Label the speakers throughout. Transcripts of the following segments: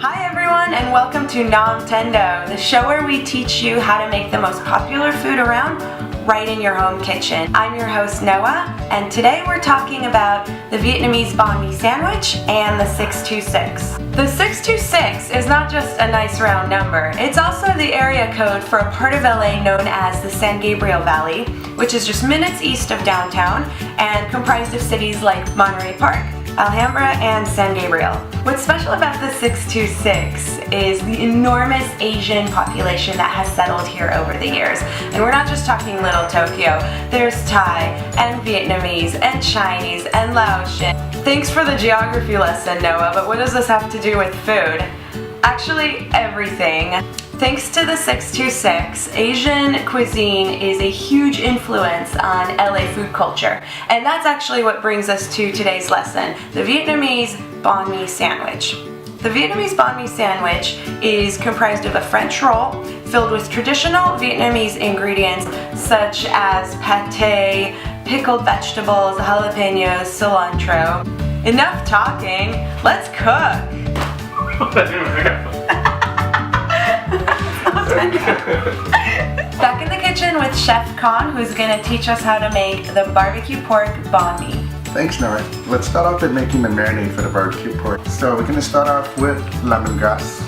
Speaker 1: Hi everyone, and welcome to Nomtendo, the show where we teach you how to make the most popular food around right in your home kitchen. I'm your host Noah, and today we're talking about the Vietnamese Banh Mi sandwich and the 626. The 626 is not just a nice round number, it's also the area code for a part of LA known as the San Gabriel Valley, which is just minutes east of downtown and comprised of cities like Monterey Park, Alhambra, and San Gabriel. What's special about the 626 is the enormous Asian population that has settled here over the years. And we're not just talking little Tokyo. There's Thai and Vietnamese and Chinese and Laotian. Thanks for the geography lesson, Noah, but what does this have to do with food? Actually, everything. Thanks to the 626, Asian cuisine is a huge influence on LA food culture. And that's actually what brings us to today's lesson, the Vietnamese Banh Mi sandwich. The Vietnamese Banh Mi sandwich is comprised of a French roll filled with traditional Vietnamese ingredients such as pate, pickled vegetables, jalapenos, cilantro. Enough talking, let's cook! Back in the kitchen with Chef Khan, who's going to teach us how to make the barbecue pork banh mi.
Speaker 2: Thanks, Noah. Let's start off with making the marinade for the barbecue pork. So we're going to start off with lemongrass.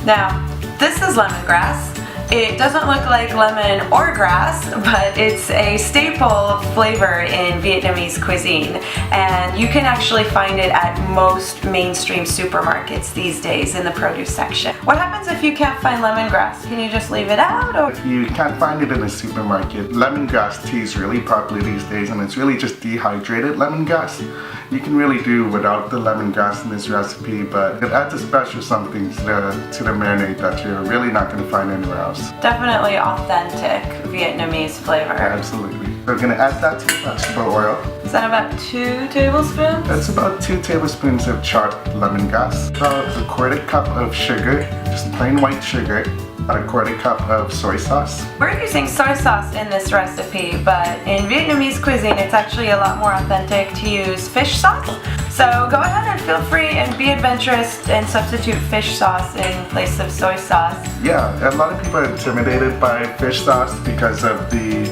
Speaker 1: Now, this is lemongrass. It doesn't look like lemon or grass, but it's a staple flavor in Vietnamese cuisine, and you can actually find it at most mainstream supermarkets these days in the produce section. What happens if you can't find lemongrass? Can you just leave it out? Or?
Speaker 2: If you can't find it in a supermarket, lemongrass tea is really popular these days, and it's really just dehydrated lemongrass. You can really do without the lemongrass in this recipe, but it adds a special something to the marinade that you're really not going to find anywhere else.
Speaker 1: Definitely authentic Vietnamese flavor.
Speaker 2: Absolutely. We're going to add that to vegetable oil.
Speaker 1: Is that about 2 tablespoons?
Speaker 2: That's about 2 tablespoons of chopped lemongrass. About a 1/4 cup of sugar, just plain white sugar. About a 1/4 cup of soy sauce.
Speaker 1: We're using soy sauce in this recipe, but in Vietnamese cuisine it's actually a lot more authentic to use fish sauce. So go ahead and feel free and be adventurous and substitute fish sauce in place of soy sauce.
Speaker 2: Yeah, a lot of people are intimidated by fish sauce because of the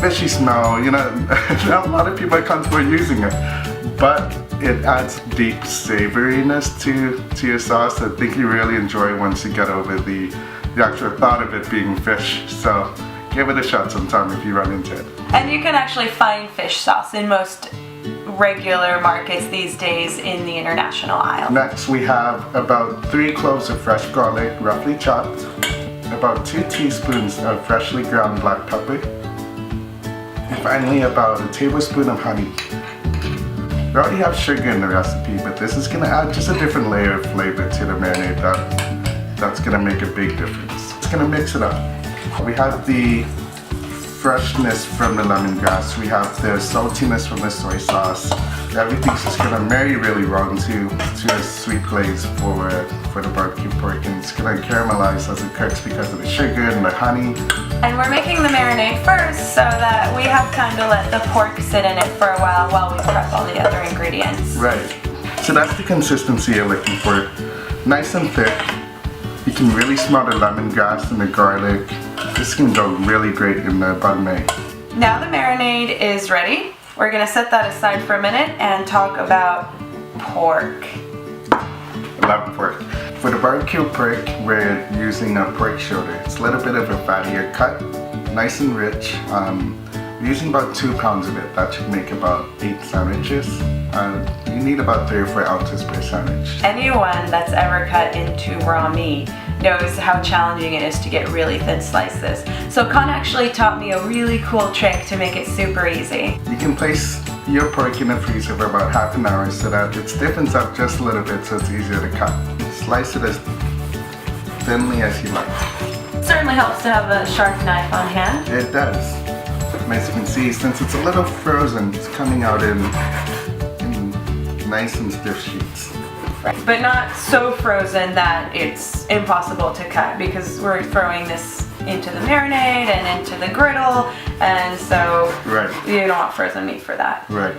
Speaker 2: fishy smell. You know, not a lot of people are comfortable using it, but it adds deep savoriness to your sauce. I think you really enjoy once you get over the actual thought of it being fish. So give it a shot sometime if you run into it.
Speaker 1: And you can actually find fish sauce in most regular markets these days in the international aisle.
Speaker 2: Next we have about 3 cloves of fresh garlic, roughly chopped, about 2 teaspoons of freshly ground black pepper, and finally about a tablespoon of honey. We already have sugar in the recipe, but this is going to add just a different layer of flavor to the marinade that's going to make a big difference. It's going to mix it up. We have the freshness from the lemongrass, we have the saltiness from the soy sauce. Everything's just going to marry really well to a sweet glaze for the barbecue pork, and it's going to caramelize as it cooks because of the sugar and the honey.
Speaker 1: And we're making the marinade first so that we have time to let the pork sit in it for a while we prep all the other ingredients.
Speaker 2: Right. So that's the consistency you're looking for. Nice and thick. You can really smell the lemongrass and the garlic. This can go really great in the banh mi.
Speaker 1: Now the marinade is ready. We're going to set that aside for a minute and talk about pork.
Speaker 2: I love pork. For the barbecue pork, we're using a pork shoulder. It's a little bit of a fattier cut, nice and rich. We're using about 2 pounds of it. That should make about 8 sandwiches. You need about 3 or 4 ounces per sandwich.
Speaker 1: Anyone that's ever cut into raw meat knows how challenging it is to get really thin slices. So Khan actually taught me a really cool trick to make it super easy.
Speaker 2: You can place your pork in the freezer for about half an hour so that it stiffens up just a little bit so it's easier to cut. Slice it as thinly as you like.
Speaker 1: It certainly helps to have a sharp knife on hand.
Speaker 2: It does. As you can see, since it's a little frozen, it's coming out in nice and stiff sheets.
Speaker 1: Right. But not so frozen that it's impossible to cut, because we're throwing this into the marinade and into the griddle, and so
Speaker 2: right.
Speaker 1: You don't want frozen meat for that.
Speaker 2: Right.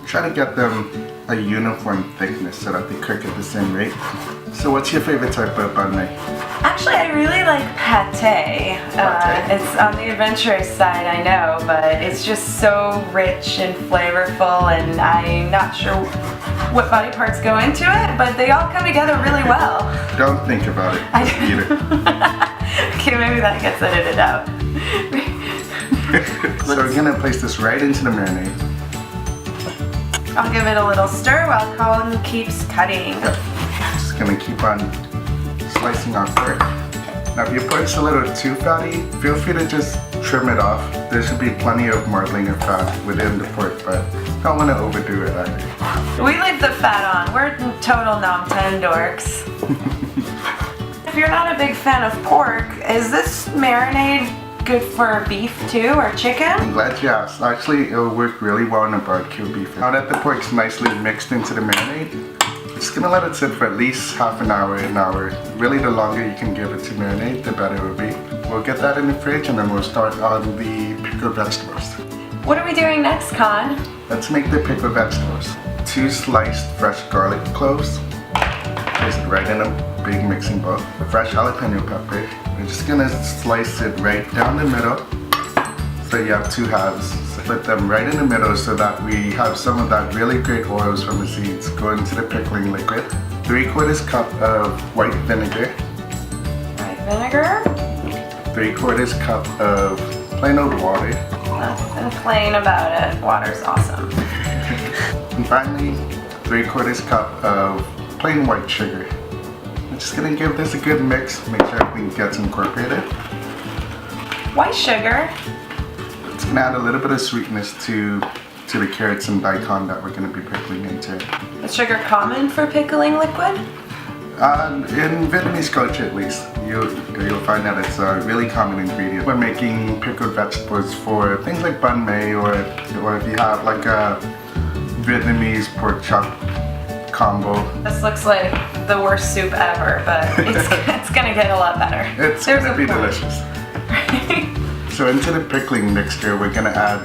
Speaker 2: Try to get them a uniform thickness so that they cook at the same rate. So what's your favorite type of banh mi?
Speaker 1: Actually, I really like pate. It's on the adventurous side, I know, but it's just so rich and flavorful, and I'm not sure what body parts go into it, but they all come together really well.
Speaker 2: Don't think about it. Just eat it.
Speaker 1: Okay, maybe that gets edited out.
Speaker 2: So we're gonna place this right into the marinade.
Speaker 1: I'll give it a little stir while Colin keeps cutting.
Speaker 2: Yep. Just gonna keep on slicing our pork. Now if your pork's a little too fatty, feel free to just trim it off. There should be plenty of marbling of fat within the pork, but don't want to overdo it either.
Speaker 1: We leave the fat on. We're total Nomtendo dorks. If you're not a big fan of pork, is this marinade good for beef too, or chicken?
Speaker 2: I'm glad you asked. Actually, it'll work really well in a barbecue beef. Now that the pork's nicely mixed into the marinade, just gonna let it sit for at least half an hour, an hour. Really, the longer you can give it to marinate, the better it will be. We'll get that in the fridge and then we'll start on the pickled vegetables.
Speaker 1: What are we doing next, Con?
Speaker 2: Let's make the pickled vegetables. 2 sliced fresh garlic cloves. Place it right in a big mixing bowl. A fresh jalapeno pepper. We're just gonna slice it right down the middle. So you have 2 halves. Split them right in the middle so that we have some of that really great oils from the seeds go into the pickling liquid. 3/4 cup of white vinegar.
Speaker 1: White vinegar.
Speaker 2: 3/4 cup of plain old water.
Speaker 1: Nothing plain about it. Water's awesome.
Speaker 2: And finally, 3/4 cup of plain white sugar. I'm just gonna give this a good mix, make sure everything gets incorporated.
Speaker 1: White sugar.
Speaker 2: It's gonna add a little bit of sweetness to the carrots and daikon that we're gonna be pickling into.
Speaker 1: Is sugar common for pickling liquid?
Speaker 2: In Vietnamese culture at least, you'll find that it's a really common ingredient. We're making pickled vegetables for things like banh mi, or if you have like a Vietnamese pork chop combo.
Speaker 1: This looks like the worst soup ever, but it's gonna get a lot better.
Speaker 2: It's gonna be delicious. So into the pickling mixture, we're gonna add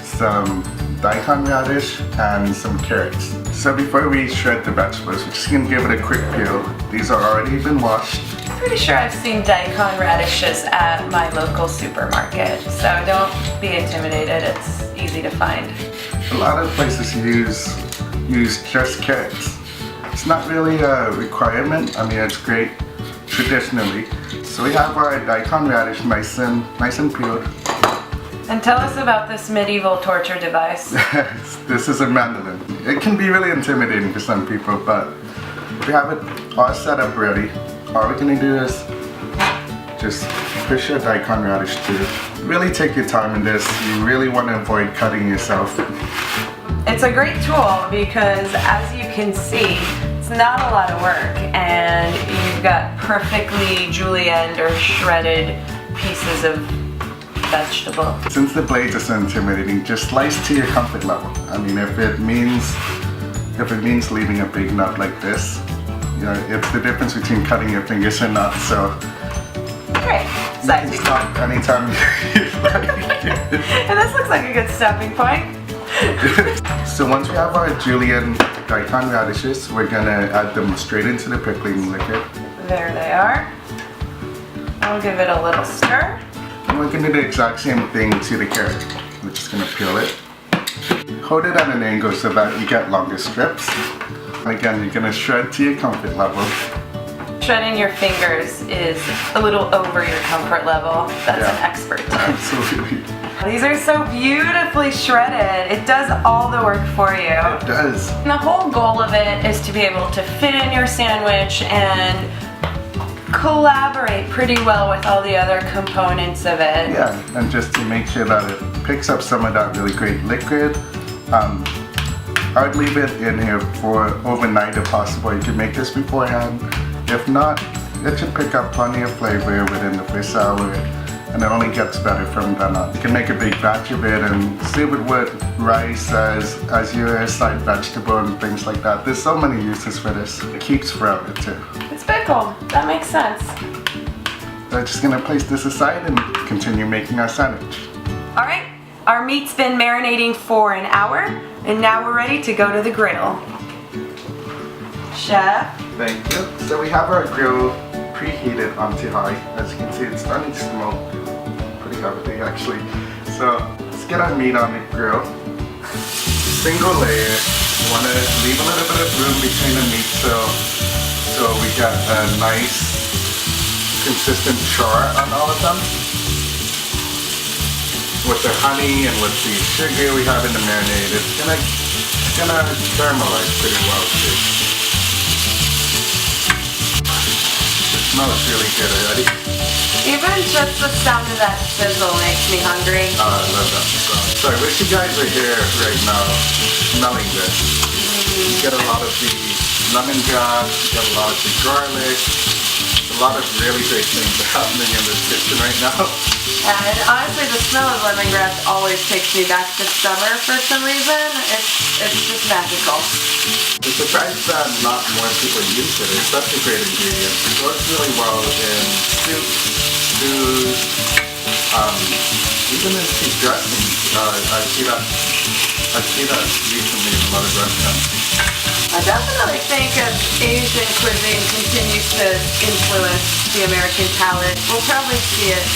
Speaker 2: some daikon radish and some carrots. So before we shred the vegetables, we're just gonna give it a quick peel. These are already been washed.
Speaker 1: I'm pretty sure I've seen daikon radishes at my local supermarket, so don't be intimidated, it's easy to find.
Speaker 2: A lot of places use just carrots. It's not really a requirement. I mean, it's great traditionally. So we have our daikon radish nice and peeled.
Speaker 1: And tell us about this medieval torture device.
Speaker 2: This is a mandolin. It can be really intimidating for some people, but we have it all set up ready. All we're gonna do is just push your daikon radish through. Really take your time in this. You really want to avoid cutting yourself.
Speaker 1: It's a great tool because, as you can see, it's not a lot of work, and you've got perfectly julienned or shredded pieces of vegetable.
Speaker 2: Since the blades are so intimidating, just slice to your comfort level. I mean, if it means leaving a big nut like this, you know, it's the difference between cutting your fingers and not. So
Speaker 1: great.
Speaker 2: You can stop anytime you like.
Speaker 1: And this looks like a good stopping point.
Speaker 2: So once we have our julienne daikon radishes, we're gonna add them straight into the pickling liquid.
Speaker 1: There they are. I'll give it a little stir.
Speaker 2: And we're gonna do the exact same thing to the carrot. We're just gonna peel it. Hold it at an angle so that you get longer strips. Again, you're gonna shred to your comfort level.
Speaker 1: Shredding your fingers is a little over your comfort level. That's an expert tip.
Speaker 2: Absolutely.
Speaker 1: These are so beautifully shredded. It does all the work for you.
Speaker 2: It does.
Speaker 1: And the whole goal of it is to be able to fit in your sandwich and collaborate pretty well with all the other components of it.
Speaker 2: Yeah, and just to make sure that it picks up some of that really great liquid. I would leave it in here for overnight if possible. You can make this beforehand. If not, it should pick up plenty of flavor within the first hour, and it only gets better from then on. You can make a big batch of it and serve it with rice as your side vegetable and things like that. There's so many uses for this. It keeps forever too.
Speaker 1: It's pickled. That makes sense.
Speaker 2: So I'm just gonna place this aside and continue making our sandwich.
Speaker 1: All right, our meat's been marinating for an hour. And now we're ready to go to the griddle. Chef?
Speaker 2: Thank you. So we have our grill preheated onto high. As you can see, it's starting to smoke pretty heavily actually. So let's get our meat on the grill. Single layer. You want to leave a little bit of room between the meat so we get a nice consistent char on all of them. With the honey and with the sugar we have in the marinade, it's gonna caramelize pretty well too. It smells really good already.
Speaker 1: Even just the sound of that sizzle makes me hungry.
Speaker 2: Oh, I love that. So I wish you guys were here right now smelling this. You get a lot of the lemongrass, you get a lot of the garlic, a lot of really great things happening in this kitchen right now.
Speaker 1: And honestly, the smell of lemongrass always takes me back to summer for some reason. It's just magical.
Speaker 2: I'm surprised that not more people use it. It's such a great ingredient. It works really well in soup, stews, even in soup dressings. I see that recently in a lot of restaurants.
Speaker 1: I definitely think as Asian cuisine continues to influence the American palate, we'll probably see it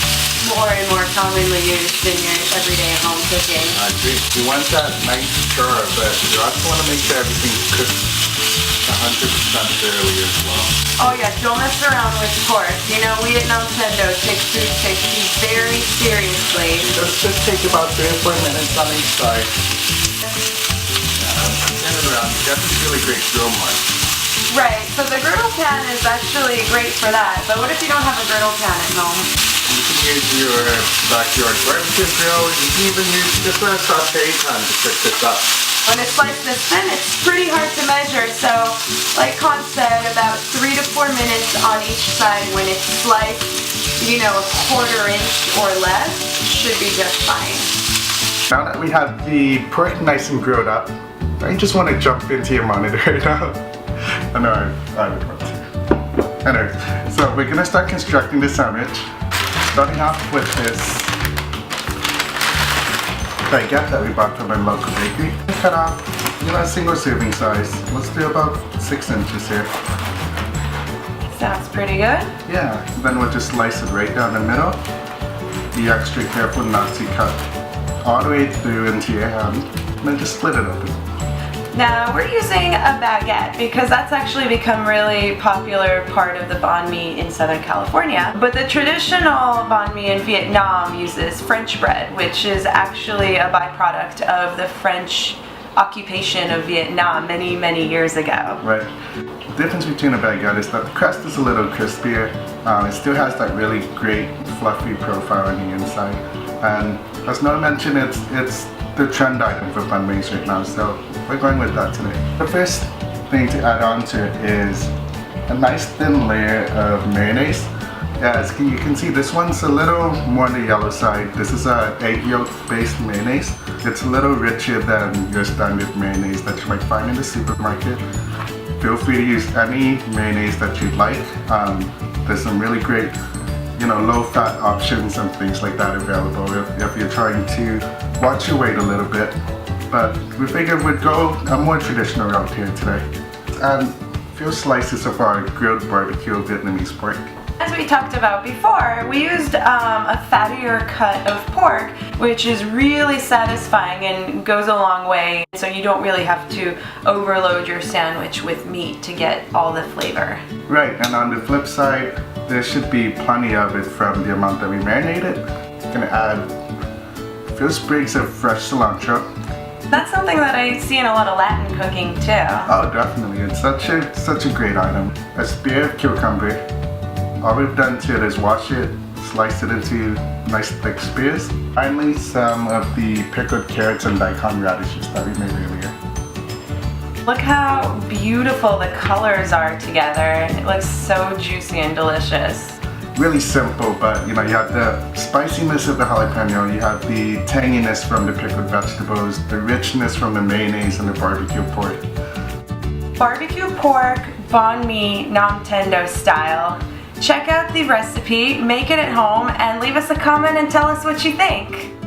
Speaker 1: more and more commonly used in your everyday home cooking.
Speaker 2: I agree. You want that nice char, but you also want to make sure everything's cooked 100% thoroughly as well.
Speaker 1: Oh yeah, don't mess around with pork. You know, we at Nomtendo take food safety very seriously.
Speaker 2: Just take about 3 or 4 minutes on each side. Turn it around. Get this really great grill mark.
Speaker 1: Right, so the griddle pan is actually great for that, but what if you don't have a griddle pan at home?
Speaker 2: You can use your backyard barbecue grill. You can even use just a saute pan to cook this up.
Speaker 1: When it's sliced this thin, it's pretty hard to measure, so like Con said, about 3 to 4 minutes on each side. When it's sliced, you know, a quarter inch or less should be just fine.
Speaker 2: Now that we have the pork nice and grilled up, I just want to jump into your monitor right now. I know I would want to. Anyway, so we're going to start constructing the sandwich. Starting off with this baguette that we bought from my local bakery. Cut off, you know, a single serving size. Let's do about 6 inches here.
Speaker 1: Sounds pretty good.
Speaker 2: Yeah, then we'll just slice it right down the middle. Be extra careful not to cut all the way through into your hand. And then just split it open.
Speaker 1: Now we're using a baguette because that's actually become really popular part of the banh mi in Southern California. But the traditional banh mi in Vietnam uses French bread, which is actually a byproduct of the French occupation of Vietnam many, many years ago.
Speaker 2: Right. The difference between a baguette is that the crust is a little crispier. It still has that really great fluffy profile on the inside. And as Noah mentioned, it's the trend item for banh mi's right now, so we're going with that today. The first thing to add on to it is a nice thin layer of mayonnaise. Yeah, as you can see, this one's a little more on the yellow side. This is an egg yolk based mayonnaise. It's a little richer than your standard mayonnaise that you might find in the supermarket. Feel free to use any mayonnaise that you'd like. There's some really great, you know, low-fat options and things like that available if you're trying to watch your weight a little bit. But we figured we'd go a more traditional route here today. And a few slices of our grilled barbecue Vietnamese pork.
Speaker 1: As we talked about before, we used a fattier cut of pork, which is really satisfying and goes a long way, so you don't really have to overload your sandwich with meat to get all the flavor.
Speaker 2: Right, and on the flip side, there should be plenty of it from the amount that we marinated. I'm gonna add a few sprigs of fresh cilantro.
Speaker 1: That's something that I see in a lot of Latin cooking too.
Speaker 2: Oh, definitely. It's such a great item. A spear of cucumber. All we've done to it is wash it, slice it into nice thick spears. Finally, some of the pickled carrots and daikon radishes that we made earlier.
Speaker 1: Look how beautiful the colors are together. It looks so juicy and delicious.
Speaker 2: Really simple, but you know, you have the spiciness of the jalapeno, you have the tanginess from the pickled vegetables, the richness from the mayonnaise and the barbecue pork.
Speaker 1: Barbecue pork, banh mi, Nomtendo style. Check out the recipe, make it at home, and leave us a comment and tell us what you think.